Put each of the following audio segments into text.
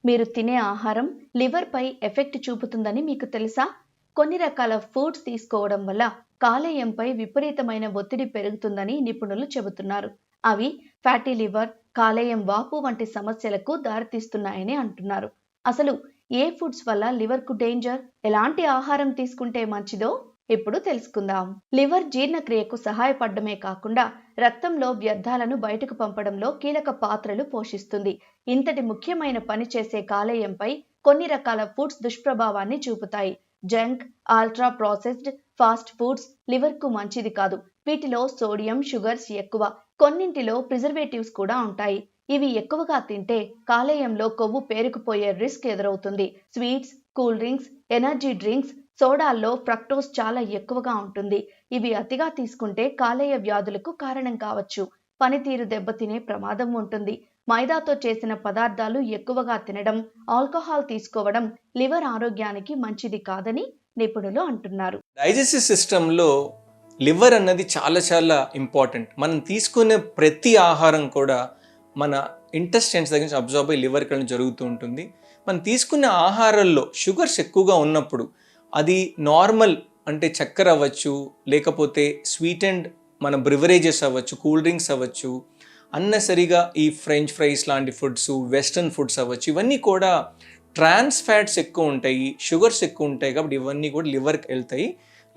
మీరు తినే ఆహారం లివర్పై ఎఫెక్ట్ చూపుతుందని మీకు తెలుసా? కొన్ని రకాల ఫుడ్స్ తీసుకోవడం వల్ల కాలేయంపై విపరీతమైన ఒత్తిడి పెరుగుతుందని నిపుణులు చెబుతున్నారు. అవి ఫ్యాటీ లివర్, కాలేయం వాపు వంటి సమస్యలకు దారితీస్తున్నాయని అంటున్నారు. అసలు ఏ ఫుడ్స్ వల్ల లివర్కు డేంజర్, ఎలాంటి ఆహారం తీసుకుంటే మంచిదో ఇప్పుడు తెలుసుకుందాం. లివర్ జీర్ణక్రియకు సహాయపడమే కాకుండా రక్తంలో వ్యర్థాలను బయటకు పంపడంలో కీలక పాత్రలు పోషిస్తుంది. ఇంతటి ముఖ్యమైన పని చేసే కాలేయంపై కొన్ని రకాల ఫుడ్స్ దుష్ప్రభావాన్ని చూపుతాయి. Junk, ultra processed fast foods లివర్కు మంచిది కాదు. వీటిలో సోడియం, షుగర్స్ ఎక్కువ. కొన్నింటిలో ప్రిజర్వేటివ్స్ కూడా ఉంటాయి. ఇవి ఎక్కువగా తింటే కాలేయంలో కొవ్వు పేరుకుపోయే రిస్క్ ఎదురవుతుంది. Sweets, cool drinks, energy drinks, సోడాల్లో ఫ్రక్టోస్ చాలా ఎక్కువగా ఉంటుంది. ఇవి అతిగా తీసుకుంటే కాలేయ వ్యాధులకు కారణం కావచ్చు. పనితీరు దెబ్బతినే ప్రమాదం ఉంటుంది. మైదాతో చేసిన పదార్థాలు ఎక్కువగా తినడం, ఆల్కహాల్ తీసుకోవడం లివర్ ఆరోగ్యానికి మంచిది కాదని నిపుణులు అంటున్నారు. డైజెస్టివ్ సిస్టంలో లివర్ అన్నది చాలా ఇంపార్టెంట్. మనం తీసుకునే ప్రతి ఆహారం కూడా మన ఇంటెస్టైన్స్ దగ్గర నుంచి అబ్జార్బ్ అయ్యి లివర్కి వెళ్ళడం జరుగుతూ ఉంటుంది. మనం తీసుకునే ఆహారాల్లో షుగర్స్ ఎక్కువగా ఉన్నప్పుడు అది నార్మల్ అంటే చక్కెర అవ్వచ్చు, లేకపోతే స్వీట్ అండ్ మన బ్రివరేజెస్ అవ్వచ్చు, కూల్ డ్రింక్స్ అవ్వచ్చు, అన్నసరిగా ఈ ఫ్రెంచ్ ఫ్రైస్ లాంటి ఫుడ్స్, వెస్టర్న్ ఫుడ్స్ అవ్వచ్చు, ఇవన్నీ కూడా ట్రాన్స్ ఫ్యాట్స్ ఎక్కువ ఉంటాయి, షుగర్స్ ఎక్కువ ఉంటాయి. కాబట్టి ఇవన్నీ కూడా లివర్కి వెళ్తాయి.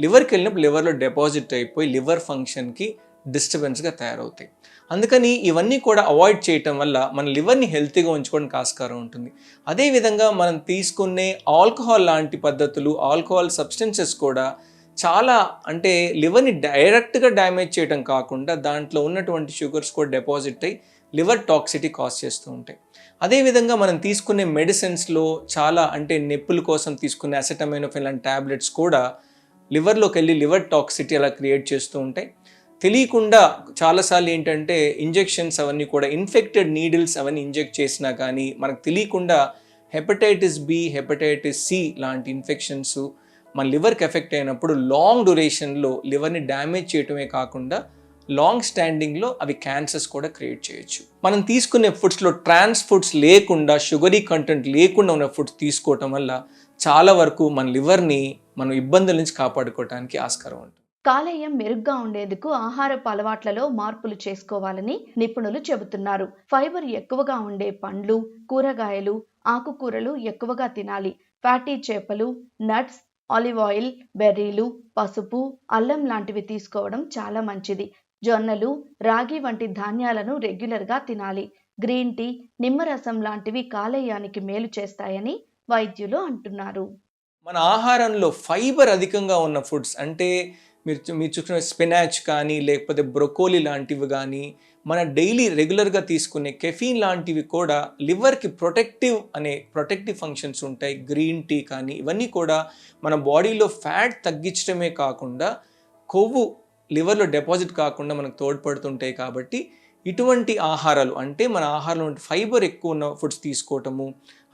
లివర్కి వెళ్ళినప్పుడు లివర్లో డిపాజిట్ అయిపోయి లివర్ ఫంక్షన్కి డిస్టర్బెన్స్గా తయారవుతాయి. అందుకని ఇవన్నీ కూడా అవాయిడ్ చేయటం వల్ల మన లివర్ని హెల్తీగా ఉంచుకోవడానికి ఆస్కారం ఉంటుంది. అదేవిధంగా మనం తీసుకునే ఆల్కహాల్ లాంటి పద్ధతులు, ఆల్కహాల్ సబ్స్టెన్సెస్ కూడా చాలా అంటే లివర్ని డైరెక్ట్గా డ్యామేజ్ చేయడం కాకుండా దాంట్లో ఉన్నటువంటి షుగర్స్ కూడా డిపాజిట్ అయ్యి లివర్ టాక్సిటీ కాజ్ చేస్తూ ఉంటాయి. అదేవిధంగా మనం తీసుకునే మెడిసిన్స్లో చాలా అంటే నొప్పుల కోసం తీసుకునే అసెటమినోఫెన్ లాంటి ట్యాబ్లెట్స్ కూడా లివర్లోకి వెళ్ళి లివర్ టాక్సిటీ అలా క్రియేట్ చేస్తూ ఉంటాయి. తెలియకుండా చాలాసార్లు ఏంటంటే ఇంజెక్షన్స్ అవన్నీ కూడా ఇన్ఫెక్టెడ్ నీడిల్స్ అవన్నీ ఇంజెక్ట్ చేసినా కానీ మనకు తెలియకుండా హెపటైటిస్ బి, హెపటైటిస్ సి లాంటి ఇన్ఫెక్షన్స్ మన లివర్కి ఎఫెక్ట్ అయినప్పుడు లాంగ్ డ్యూరేషన్లో లివర్ని డ్యామేజ్ చేయటమే కాకుండా లాంగ్ స్టాండింగ్లో అవి క్యాన్సర్స్ కూడా క్రియేట్ చేయొచ్చు. మనం తీసుకునే ఫుడ్స్లో ట్రాన్స్ ఫుడ్స్ లేకుండా, షుగరీ కంటెంట్ లేకుండా ఉన్న ఫుడ్స్ తీసుకోవటం వల్ల చాలా వరకు మన లివర్ని మనం ఇబ్బందుల నుంచి కాపాడుకోవడానికి ఆస్కారం ఉంటుంది. కాలేయం మెరుగ్గా ఉండేందుకు ఆహారపు అలవాట్లలో మార్పులు చేసుకోవాలని నిపుణులు చెబుతున్నారు. ఫైబర్ ఎక్కువగా ఉండే పండ్లు, కూరగాయలు, ఆకుకూరలు ఎక్కువగా తినాలి. ఫ్యాటీ చేపలు, నట్స్, ఆలివ్ ఆయిల్, బెర్రీలు, పసుపు, అల్లం లాంటివి తీసుకోవడం చాలా మంచిది. జొన్నలు, రాగి వంటి ధాన్యాలను రెగ్యులర్గా తినాలి. గ్రీన్ టీ, నిమ్మరసం లాంటివి కాలేయానికి మేలు చేస్తాయని వైద్యులు అంటున్నారు. మన ఆహారంలో ఫైబర్ అధికంగా ఉన్న ఫుడ్స్ అంటే మీరు చూసిన స్పినాచ్ కానీ, లేకపోతే బ్రొకోలీ లాంటివి కానీ, మన డైలీ రెగ్యులర్గా తీసుకునే కెఫీన్ లాంటివి కూడా లివర్కి ప్రొటెక్టివ్ ఫంక్షన్స్ ఉంటాయి. గ్రీన్ టీ కానీ ఇవన్నీ కూడా మన బాడీలో ఫ్యాట్ తగ్గించడమే కాకుండా కొవ్వు లివర్లో డిపాజిట్ కాకుండా మనకు తోడ్పడుతుంటాయి. కాబట్టి ఇటువంటి ఆహారాలు అంటే మన ఆహారంలో ఫైబర్ ఎక్కువ ఉన్న ఫుడ్స్ తీసుకోవటము,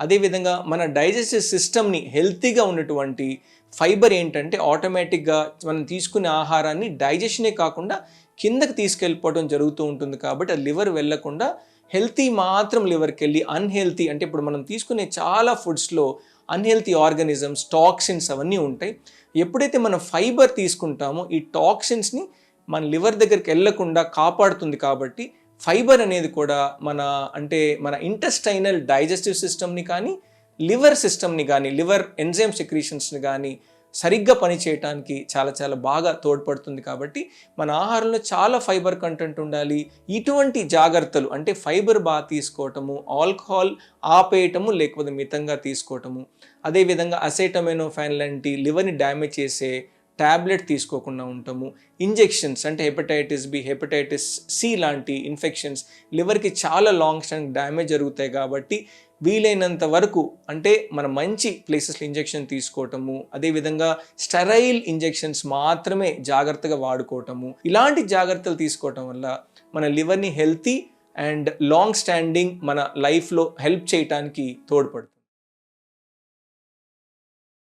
అదేవిధంగా మన డైజెస్టివ్ సిస్టమ్ని హెల్తీగా ఉన్నటువంటి ఫైబర్ ఏంటంటే ఆటోమేటిక్గా మనం తీసుకునే ఆహారాన్ని డైజెషనే కాకుండా కిందకి తీసుకెళ్ళిపోవడం జరుగుతూ ఉంటుంది. కాబట్టి అది లివర్ వెళ్ళకుండా హెల్తీ మాత్రం లివర్కి వెళ్ళి అన్హెల్తీ అంటే ఇప్పుడు మనం తీసుకునే చాలా ఫుడ్స్లో అన్హెల్తీ ఆర్గానిజమ్స్, టాక్సిన్స్ అవన్నీ ఉంటాయి. ఎప్పుడైతే మనం ఫైబర్ తీసుకుంటామో ఈ టాక్సిన్స్ని మన లివర్ దగ్గరికి వెళ్ళకుండా కాపాడుతుంది. కాబట్టి ఫైబర్ అనేది కూడా మన ఇంటెస్టైనల్ డైజెస్టివ్ సిస్టమ్ని కానీ, లివర్ సిస్టమ్ని కానీ, లివర్ ఎంజైమ్ సెక్రీషన్స్ని కానీ సరిగ్గా పనిచేయటానికి చాలా బాగా తోడ్పడుతుంది. కాబట్టి మన ఆహారంలో చాలా ఫైబర్ కంటెంట్ ఉండాలి. ఇటువంటి జాగ్రత్తలు అంటే ఫైబర్ బాగా తీసుకోవటము, ఆల్కహాల్ ఆపేయటము లేకపోతే మితంగా తీసుకోవటము, అదేవిధంగా అసెటమినోఫెన్ లాంటి లివర్ని డ్యామేజ్ చేసే ట్యాబ్లెట్ తీసుకోకుండా ఉంటాము. ఇంజెక్షన్స్ అంటే హెపటైటిస్ బి, హెపటైటిస్ సి లాంటి ఇన్ఫెక్షన్స్ లివర్కి చాలా లాంగ్ స్టాండింగ్ డ్యామేజ్ జరుగుతాయి. కాబట్టి వీలైనంత వరకు అంటే మన మంచి ప్లేసెస్లో ఇంజెక్షన్ తీసుకోవటము, అదేవిధంగా స్టెరైల్ ఇంజెక్షన్స్ మాత్రమే జాగ్రత్తగా వాడుకోవటము, ఇలాంటి జాగ్రత్తలు తీసుకోవటం వల్ల మన లివర్ని హెల్తీ అండ్ లాంగ్ స్టాండింగ్ మన లైఫ్లో హెల్ప్ చేయటానికి తోడ్పడుతుంది.